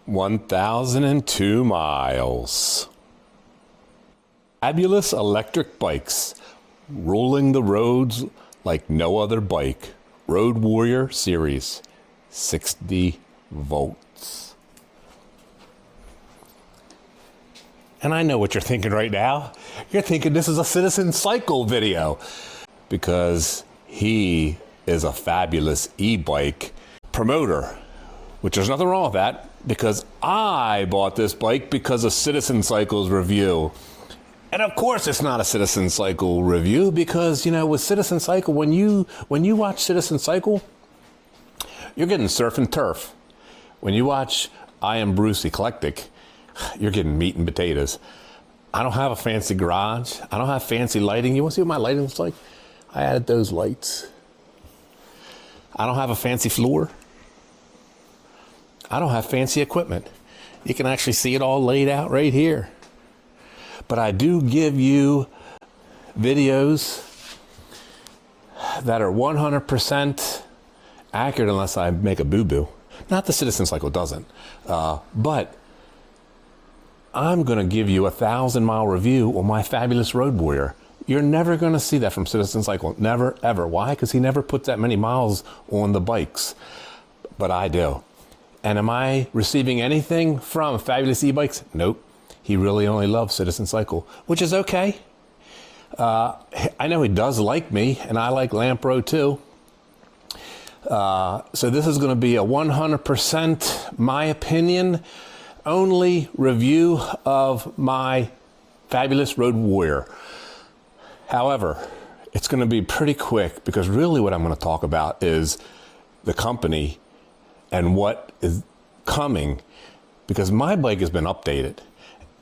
1,002 miles. Fabulous electric bikes, rolling the roads like no other bike. Road Warrior Series, 60 volts. And I know what you're thinking right now. You're thinking this is a Citizen Cycle video because he is a Fabulous e-bike promoter, which there's nothing wrong with that because I bought this bike because of Citizen Cycle's review. And of course it's not a Citizen Cycle review because, you know, with Citizen Cycle, when you watch Citizen Cycle, you're getting surf and turf. When you watch I Am Bruce Eclectic, you're getting meat and potatoes. I don't have a fancy garage. I don't have fancy lighting. You want to see what my lighting looks like? I added those lights. I don't have a fancy floor. I don't have fancy equipment. You can actually see it all laid out right here. But I do give you videos that are 100% accurate unless I make a boo-boo. Not the Citizen Cycle doesn't. But I'm going to give you a 1,000-mile review on my Fabulous Road Warrior. You're never going to see that from Citizen Cycle. Never, ever. Why? Because he never puts that many miles on the bikes. But I do. And am I receiving anything from Fabulous Ebikes? Nope. He really only loves Citizen Cycle, which is okay. I know he does like me, and I like Lampro too. So this is going to be a 100% my opinion only review of my Fabulous Road Warrior. However, it's going to be pretty quick because really what I'm going to talk about is the company and what is coming because my bike has been updated.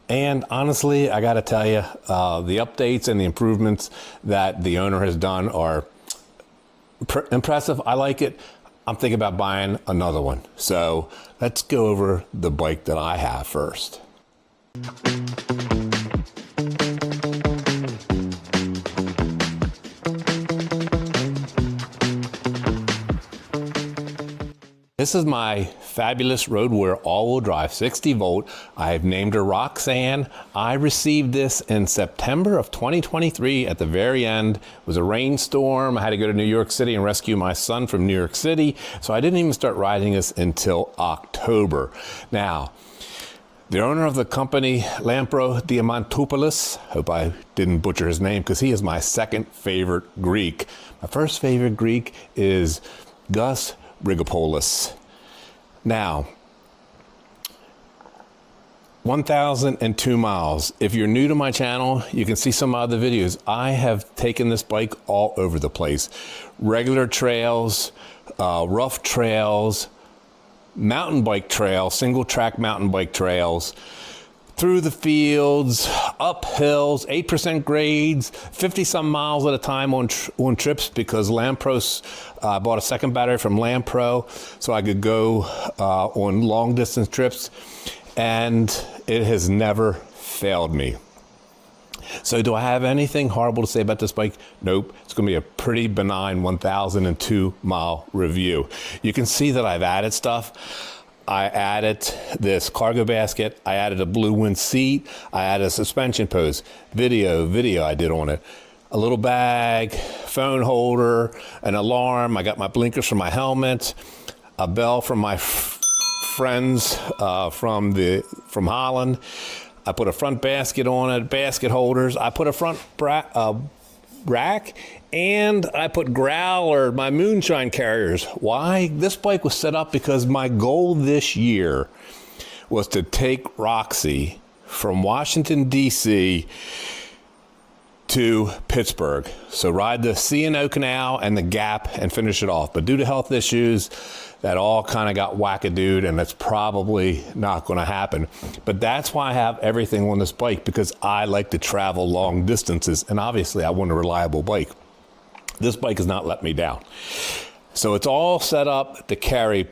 And honestly, I got to tell you, the updates and the improvements that the owner has done are impressive. I like it. I'm thinking about buying another one. So let's go over the bike that I have first. This is my Fabulous Road Warrior all-wheel drive 60 volt. I've named her Roxanne. I received this in September of 2023 at the very end. It was a rainstorm. I had to go to New York City and rescue my son from New York City. So I didn't even start riding this until October. Now, the owner of the company, Lampro Diamantopoulos, hope I didn't butcher his name because he is my second favorite Greek. My first favorite Greek is Gus Rigopoulos. Now, 1,002 miles. If you're new to my channel, you can see some other videos. I have taken this bike all over the place. Regular trails, rough trails, mountain bike trails, single track mountain bike trails, through the fields, up hills, 8% grades, 50 some miles at a time on trips because Lampro, I bought a second battery from Lampro so I could go on long distance trips, and it has never failed me. So do I have anything horrible to say about this bike? Nope. It's going to be a pretty benign 1,002 mile review. You can see that I've added stuff. I added this cargo basket. I added a blue wind seat. I added a suspension post. Video I did on it. A little bag, phone holder, an alarm. I got my blinkers for my helmet, a bell from my friends from Holland. I put a front basket on it, basket holders. I put a front rack, and I put growler, my moonshine carriers. Why? This bike was set up because my goal this year was to take Roxy from Washington, D.C. to Pittsburgh. So ride the C&O Canal and the Gap and finish it off. But due to health issues, that all kind of got wackadooed, and that's probably not going to happen. But that's why I have everything on this bike, because I like to travel long distances, and obviously I want a reliable bike. This bike has not let me down. So it's all set up to carry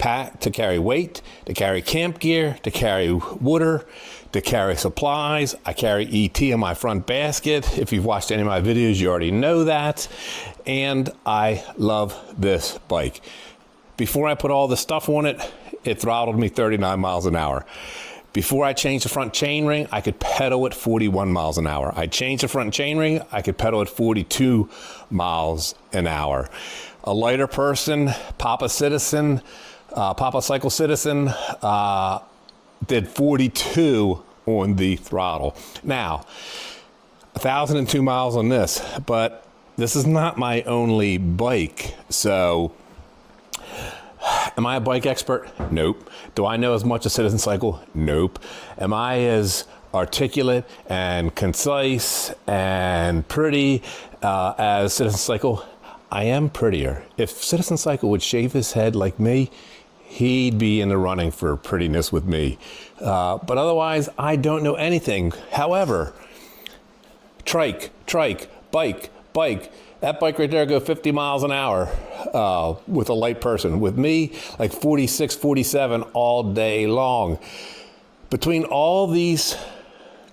weight, to carry camp gear, to carry water, to carry supplies. I carry ET in my front basket. If you've watched any of my videos, you already know that. And I love this bike. Before I put all the stuff on it, it throttled me 39 miles an hour. Before I changed the front chainring, I could pedal at 41 miles an hour. I changed the front chainring, I could pedal at 42 miles an hour. A lighter person, Papa Cycle Citizen, did 42 on the throttle. Now, 1,002 miles on this, but this is not my only bike. So, am I a bike expert? Nope. Do I know as much as Citizen Cycle? Nope. Am I as articulate and concise and pretty as Citizen Cycle? I am prettier. If Citizen Cycle would shave his head like me, he'd be in the running for prettiness with me. But otherwise, I don't know anything. However, trike, bike. That bike right there go 50 miles an hour with a light person. With me, like 46, 47 all day long. Between all these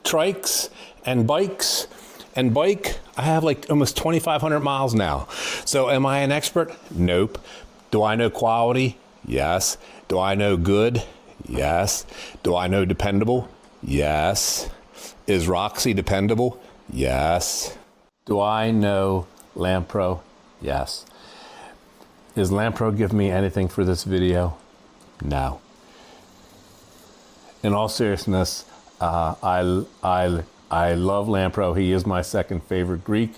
trikes and bikes and bike, I have like almost 2,500 miles now. So am I an expert? Nope. Do I know quality? Yes. Do I know good? Yes. Do I know dependable? Yes. Is Roxy dependable? Yes. Do I know Lampro? Yes. Is Lampro giving me anything for this video? No. In all seriousness, I love Lampro. He is my second favorite Greek,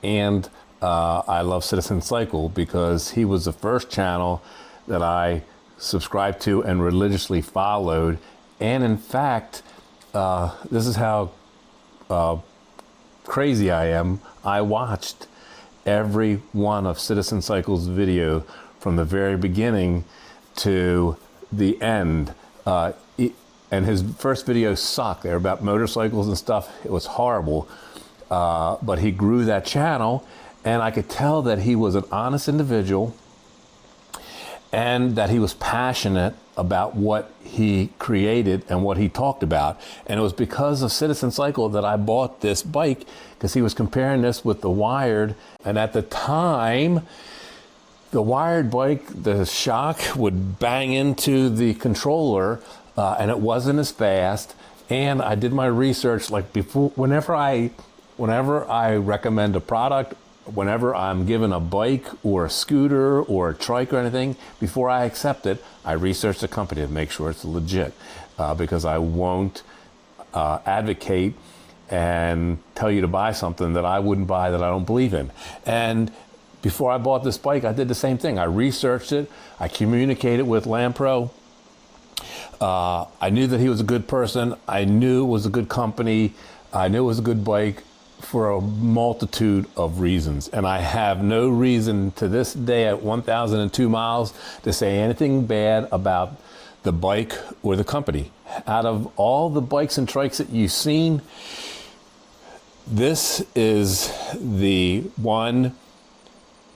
and I love Citizen Cycle because he was the first channel that I subscribed to and religiously followed. And in fact, this is how crazy I am. I watched every one of Citizen Cycle's video from the very beginning to the end. And his first videos sucked. They were about motorcycles and stuff. It was horrible. But he grew that channel, and I could tell that he was an honest individual and that he was passionate about what he created and what he talked about. And it was because of Citizen Cycle that I bought this bike, because he was comparing this with the wired. And at the time, the wired bike, the shock would bang into the controller, and it wasn't as fast. And I did my research, like before, whenever I recommend a product, whenever I'm given a bike or a scooter or a trike or anything, before I accept it, I research the company to make sure it's legit, because I won't advocate and tell you to buy something that I wouldn't buy, that I don't believe in. And before I bought this bike, I did the same thing. I researched it. I communicated with Lampro. I knew that he was a good person. I knew it was a good company. I knew it was a good bike for a multitude of reasons. And I have no reason to this day at 1,002 miles to say anything bad about the bike or the company. Out of all the bikes and trikes that you've seen, this is the one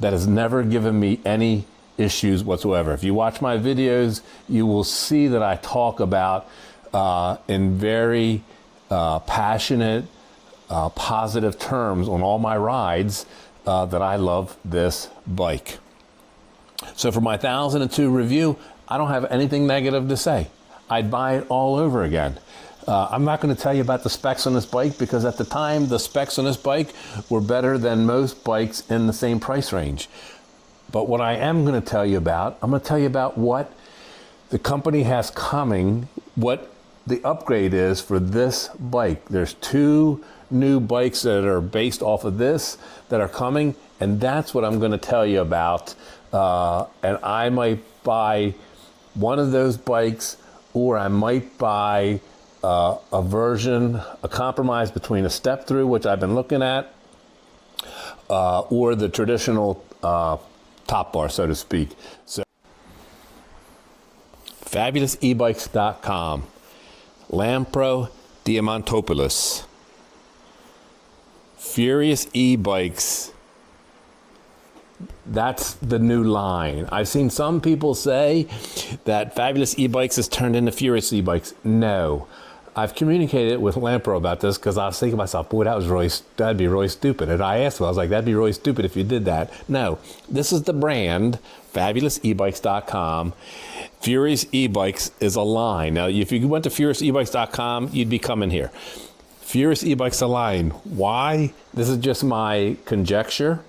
that has never given me any issues whatsoever. If you watch my videos, you will see that I talk about in very passionate, positive terms on all my rides that I love this bike. So for my 1,002 review, I don't have anything negative to say. I'd buy it all over again. I'm not going to tell you about the specs on this bike, because at the time the specs on this bike were better than most bikes in the same price range. But what I am going to tell you about, I'm going to tell you about what the company has coming, what the upgrade is for this bike. There's 2 new bikes that are based off of this that are coming, and that's what I'm going to tell you about. And I might buy one of those bikes, or I might buy a version, a compromise between a step through, which I've been looking at, or the traditional top bar, so to speak. So, FabulousEbikes.com, Lampro Diamantopoulos, Furious Ebikes. That's the new line. I've seen some people say that Fabulous Ebikes has turned into Furious Ebikes. No. I've communicated with Lampro about this because I was thinking to myself, boy, that'd be really stupid. And I asked him, I was like, that'd be really stupid if you did that. No, this is the brand, FabulousEbikes.com. Furious Ebikes is a line. Now, if you went to FuriousEbikes.com, you'd be coming here. Furious Ebikes a line. Why? This is just my conjecture.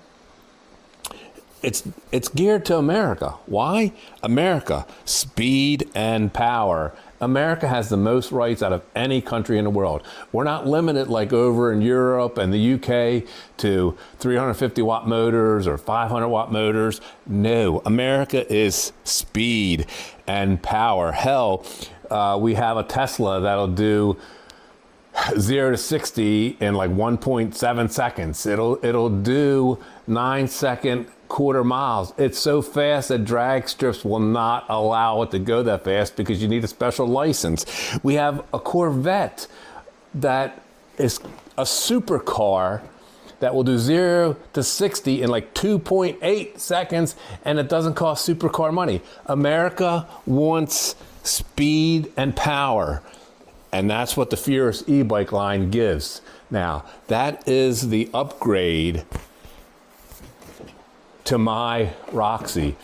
It's geared to America. Why? America, speed and power. America has the most rights out of any country in the world. We're not limited like over in Europe and the UK to 350 watt motors or 500 watt motors. No, America is speed and power. Hell, we have a Tesla that'll do 0 to 60 in like 1.7 seconds. It'll do 9-second quarter miles. It's so fast that drag strips will not allow it to go that fast because you need a special license. We have a Corvette that is a supercar that will do 0 to 60 in like 2.8 seconds, and it doesn't cost supercar money. America wants speed and power, and that's what the Furious e-bike line gives. Now, that is the upgrade to my Roxy.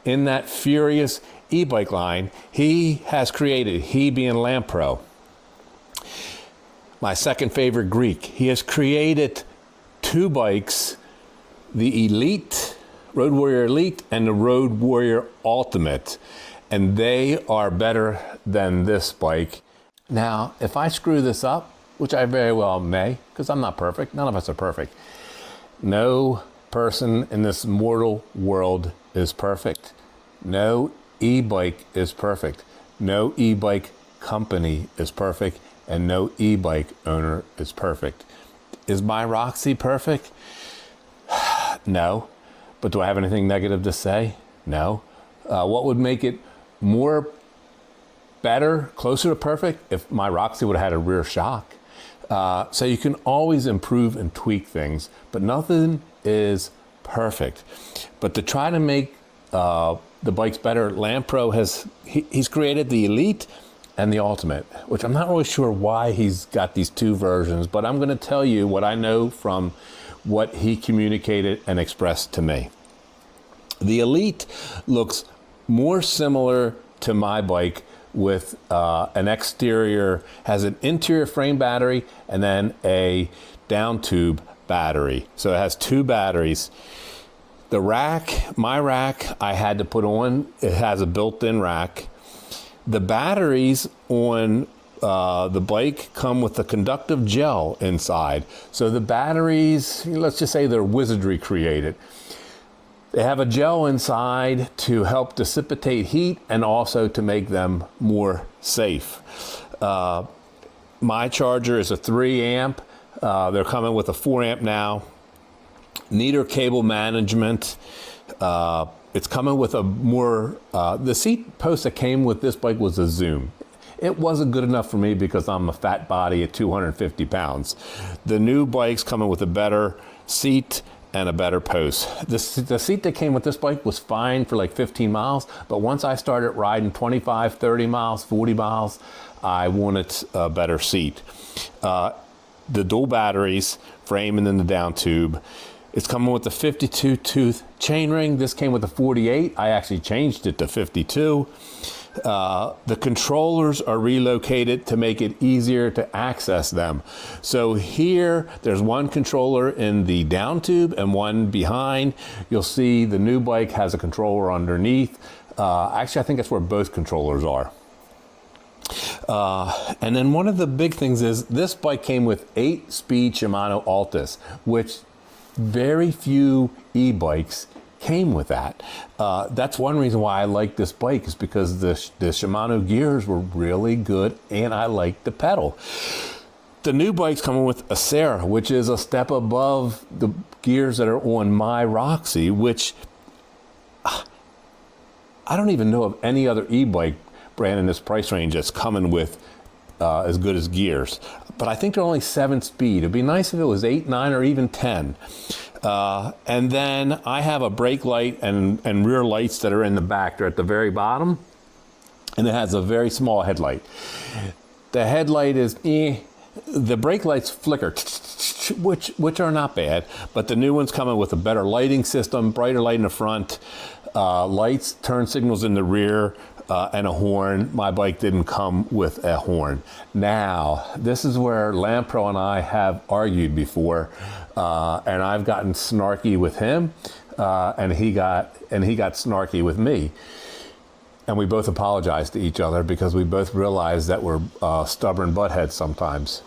In that Furious e-bike line, he has created, he being Lampro, my second favorite Greek, he has created two bikes, the Elite, Road Warrior Elite, and the Road Warrior Ultimate, and they are better than this bike. Now, if I screw this up, which I very well may, because I'm not perfect, none of us are perfect, no person in this mortal world is perfect. No e-bike is perfect. No e-bike company is perfect, and no e-bike owner is perfect. Is my Roxy perfect? No. But do I have anything negative to say? No. What would make it more better, closer to perfect, if my Roxy would have had a rear shock? So you can always improve and tweak things, but nothing is perfect. But to try to make the bikes better, Lampro he's created the Elite and the Ultimate, which I'm not really sure why he's got these two versions, but I'm going to tell you what I know from what he communicated and expressed to me. The Elite looks more similar to my bike with an exterior, has an interior frame battery and then a down tube battery. So it has two batteries. The rack, my rack, I had to put on, it has a built-in rack. The batteries on the bike come with a conductive gel inside. So the batteries, let's just say they're wizardry created. They have a gel inside to help dissipate heat and also to make them more safe. My charger is a 3 amp. They're coming with a 4 amp now. Neater cable management. It's coming with a more, the seat post that came with this bike was a Zoom. It wasn't good enough for me because I'm a fat body at 250 pounds. The new bike's coming with a better seat and a better post. The seat that came with this bike was fine for like 15 miles, but once I started riding 25, 30 miles, 40 miles, I wanted a better seat. The dual batteries, frame and then the down tube. It's coming with the 52 tooth chainring. This came with a 48. I actually changed it to 52. The controllers are relocated to make it easier to access them. So here, there's one controller in the down tube and one behind. You'll see the new bike has a controller underneath. Actually, I think that's where both controllers are. And then one of the big things is this bike came with 8-speed Shimano Altus, which very few e-bikes came with that. That's one reason why I like this bike, is because the Shimano gears were really good and I like the pedal. The new bike's coming with a Sarah, which is a step above the gears that are on my Roxy, which I don't even know of any other e-bike brand in this price range that's coming with as good as gears. But I think they're only 7-speed. It'd be nice if it was 8, 9, or even 10. And then I have a brake light and rear lights that are in the back. They're at the very bottom, and it has a very small headlight. The headlight is the brake lights flicker, which are not bad, but the new one's coming with a better lighting system, brighter light in the front, lights, turn signals in the rear, and a horn. My bike didn't come with a horn. Now, this is where Lampro and I have argued before, and I've gotten snarky with him, and he got snarky with me. And we both apologized to each other because we both realized that we're stubborn buttheads sometimes.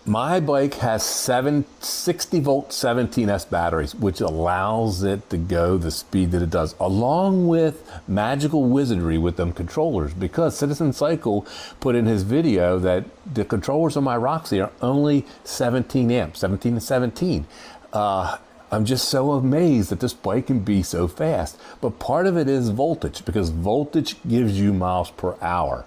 My bike has 60 volt 17S batteries, which allows it to go the speed that it does, along with magical wizardry with them controllers, because Citizen Cycle put in his video that the controllers on my Roxy are only 17 amps, 17 to 17. I'm just so amazed that this bike can be so fast. But part of it is voltage, because voltage gives you miles per hour.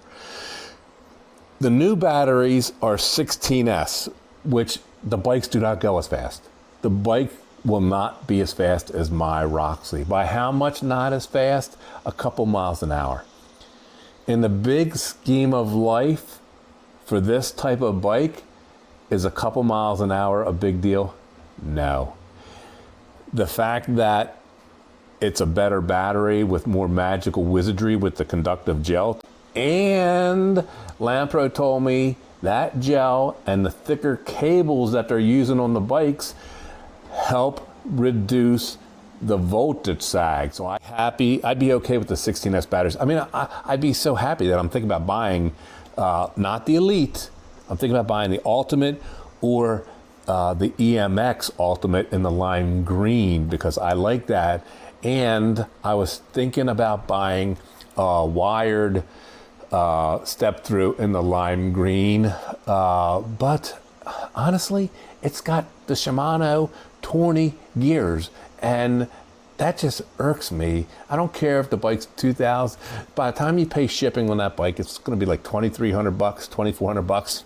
The new batteries are 16S, which the bikes do not go as fast. The bike will not be as fast as my Roxy. By how much not as fast? A couple miles an hour. In the big scheme of life, for this type of bike, is a couple miles an hour a big deal? No. The fact that it's a better battery with more magical wizardry with the conductive gel, and Lampro told me that gel and the thicker cables that they're using on the bikes help reduce the voltage sag. So I'd be okay with the 16S batteries. I mean, I'd be so happy that I'm thinking about buying not the Elite, I'm thinking about buying the Ultimate or the EMX Ultimate in the lime green, because I like that. And I was thinking about buying a wired step through in the lime green. But honestly, it's got the Shimano 20 gears, and that just irks me. I don't care if the bike's 2,000. By the time you pay shipping on that bike, it's going to be like $2,300, $2,400.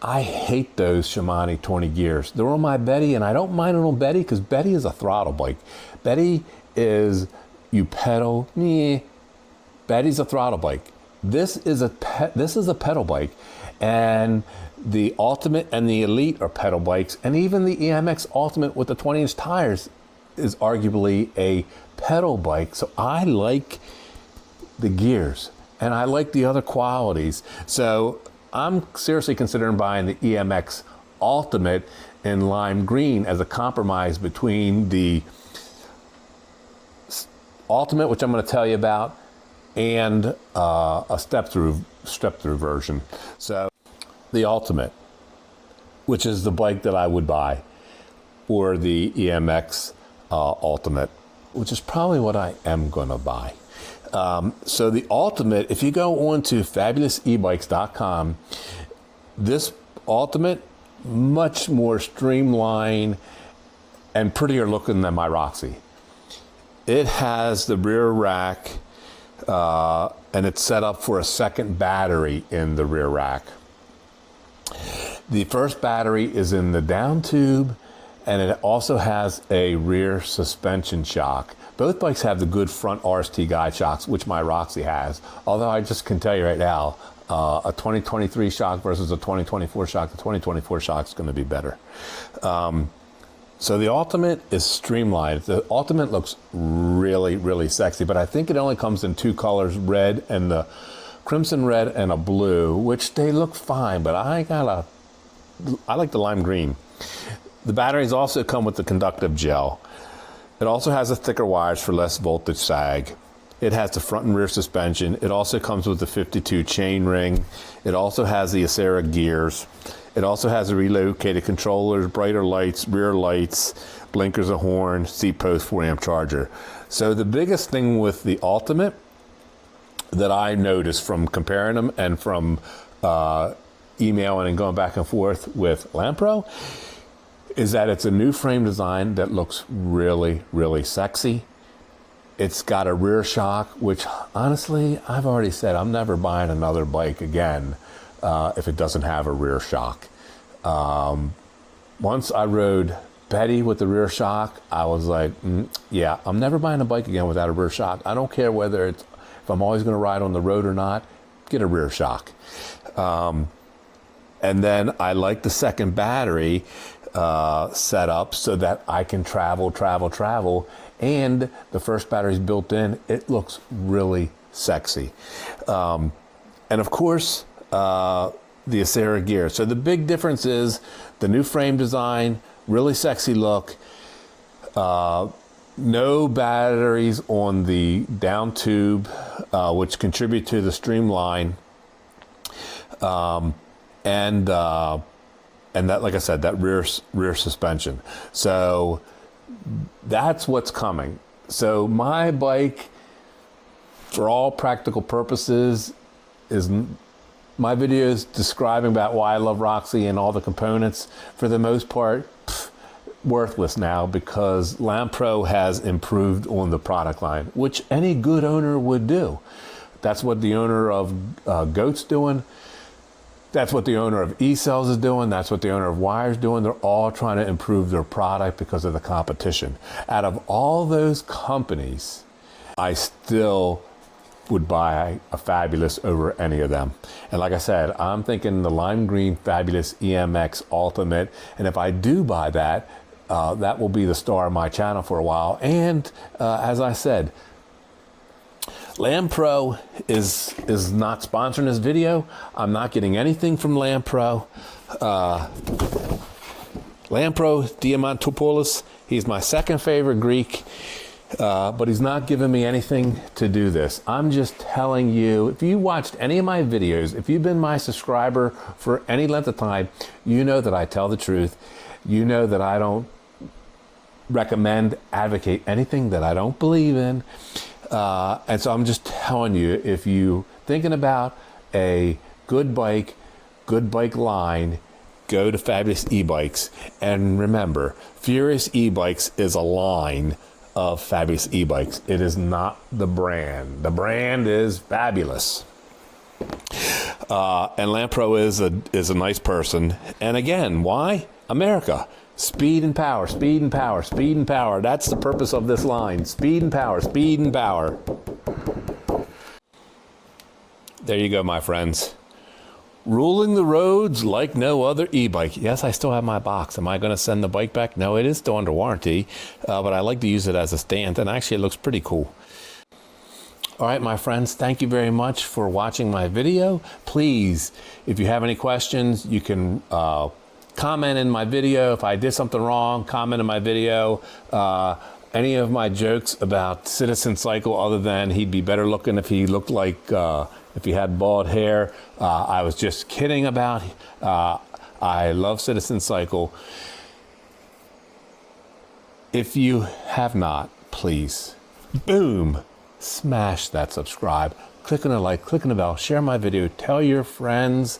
I hate those Shimano 20 gears. They're on my Betty, and I don't mind it on Betty because Betty is a throttle bike. Betty is, you pedal, Betty's a throttle bike. This is a pedal bike, and the Ultimate and the Elite are pedal bikes, and even the EMX Ultimate with the 20-inch tires is arguably a pedal bike. So I like the gears, and I like the other qualities. So I'm seriously considering buying the EMX Ultimate in lime green as a compromise between the Ultimate, which I'm going to tell you about, and a step-through version. So the Ultimate, which is the bike that I would buy, or the EMX Ultimate, which is probably what I am going to buy. So the Ultimate, if you go on to fabulousebikes.com, this Ultimate, much more streamlined and prettier looking than my Roxy. It has the rear rack, and it's set up for a second battery in the rear rack. The first battery is in the down tube, and it also has a rear suspension shock. Both bikes have the good front RST guide shocks, which my Roxy has. Although I just can tell you right now, a 2023 shock versus a 2024 shock, the 2024 shock is going to be better. So the Ultimate is streamlined. The Ultimate looks really, really sexy, but I think it only comes in two colors, red and the crimson red and a blue, which they look fine, but I like the lime green. The batteries also come with the conductive gel. It also has a thicker wires for less voltage sag. It has the front and rear suspension. It also comes with the 52 chain ring. It also has the Acera gears. It also has the relocated controllers, brighter lights, rear lights, blinkers, a horn, seat post, 4-amp charger. So the biggest thing with the Ultimate that I noticed from comparing them and from emailing and going back and forth with Lampro is that it's a new frame design that looks really, really sexy. It's got a rear shock, which honestly, I've already said I'm never buying another bike again if it doesn't have a rear shock. Once I rode Betty with the rear shock, I was like, yeah, I'm never buying a bike again without a rear shock. I don't care whether it's if I'm always going to ride on the road or not, get a rear shock. And then I like the second battery set up so that I can travel. And the first battery's built in. It looks really sexy. And of course, the Acera gear. So the big difference is the new frame design, really sexy look. No batteries on the down tube, which contribute to the streamline. And that, like I said, that rear suspension. So that's what's coming. So my bike, for all practical purposes, is my videos describing about why I love Roxy and all the components, for the most part, worthless now, because Lampro has improved on the product line, which any good owner would do. That's what the owner of Goat's doing. That's what the owner of E-Cells is doing. That's what the owner of Wire's doing. They're all trying to improve their product because of the competition. Out of all those companies, I still would buy a Fabulous over any of them. And like I said, I'm thinking the lime green Fabulous EMX Ultimate. And if I do buy that, that will be the star of my channel for a while. And as I said, Lampro is not sponsoring this video. I'm not getting anything from Lampro. Lampro Diamantopoulos, he's my second favorite Greek, but he's not giving me anything to do this. I'm just telling you, if you watched any of my videos, if you've been my subscriber for any length of time, you know that I tell the truth. You know that I don't recommend, advocate anything that I don't believe in. And so I'm just telling you, if you thinking about a good bike line, go to Fabulous Ebikes. And remember, Furious Ebikes is a line of Fabulous Ebikes. It is not the brand. The brand is Fabulous. And Lampro is a nice person. And again, why? America. Speed and power, speed and power, speed and power. That's the purpose of this line. Speed and power, speed and power. There you go, my friends. Ruling the roads like no other e-bike. Yes, I still have my box. Am I going to send the bike back? No, it is still under warranty, but I like to use it as a stand, and actually it looks pretty cool. All right, my friends, thank you very much for watching my video. Please, if you have any questions, you can comment in my video. If I did something wrong, comment in my video. Any of my jokes about Citizen Cycle, other than he'd be better looking if he looked like, if he had bald hair, I was just kidding about. I love Citizen Cycle. If you have not, please, boom, smash that subscribe. Click on the like, click on the bell, share my video, tell your friends.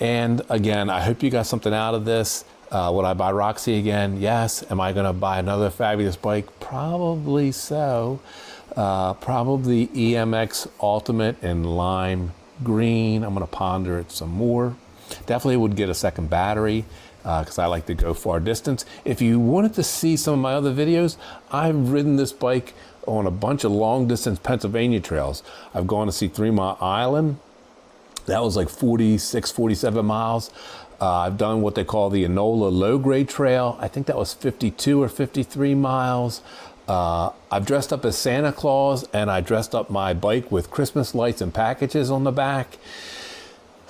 And again, I hope you got something out of this. Would I buy Roxy again? Yes. Am I going to buy another Fabulous bike? Probably so. Probably EMX Ultimate in lime green. I'm going to ponder it some more. Definitely would get a second battery because I like to go far distance. If you wanted to see some of my other videos, I've ridden this bike on a bunch of long distance Pennsylvania trails. I've gone to see 3 Mile Island. That was like 46, 47 miles. I've done what they call the Enola Low Grade Trail. I think that was 52 or 53 miles. I've dressed up as Santa Claus, and I dressed up my bike with Christmas lights and packages on the back.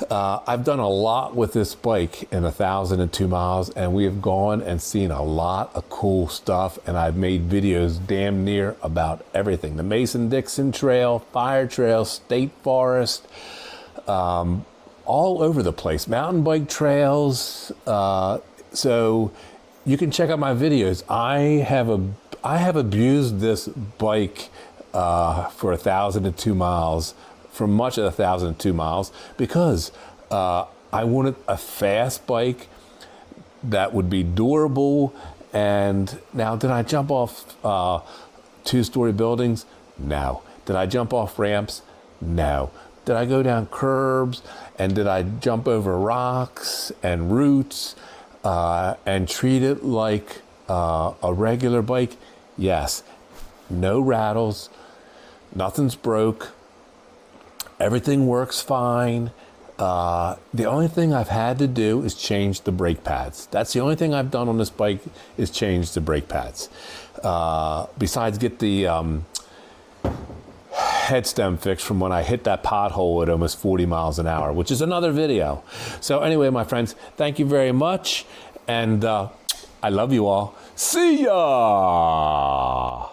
I've done a lot with this bike in 1,002 miles, and we have gone and seen a lot of cool stuff, and I've made videos damn near about everything. The Mason-Dixon Trail, Fire Trail, State Forest, all over the place, mountain bike trails. So you can check out my videos. I have abused this bike for 1,002 miles, for much of 1,002 miles, because I wanted a fast bike that would be durable. And now, did I jump off 2-story buildings? No. Did I jump off ramps? No. Did I go down curbs, and did I jump over rocks and roots and treat it like a regular bike? Yes. No rattles, nothing's broke, Everything works fine. The only thing I've had to do is change the brake pads. That's the only thing I've done on this bike, is change the brake pads. Besides get the head stem fixed from when I hit that pothole at almost 40 miles an hour, which is another video. So anyway, my friends, thank you very much. And I love you all. See ya!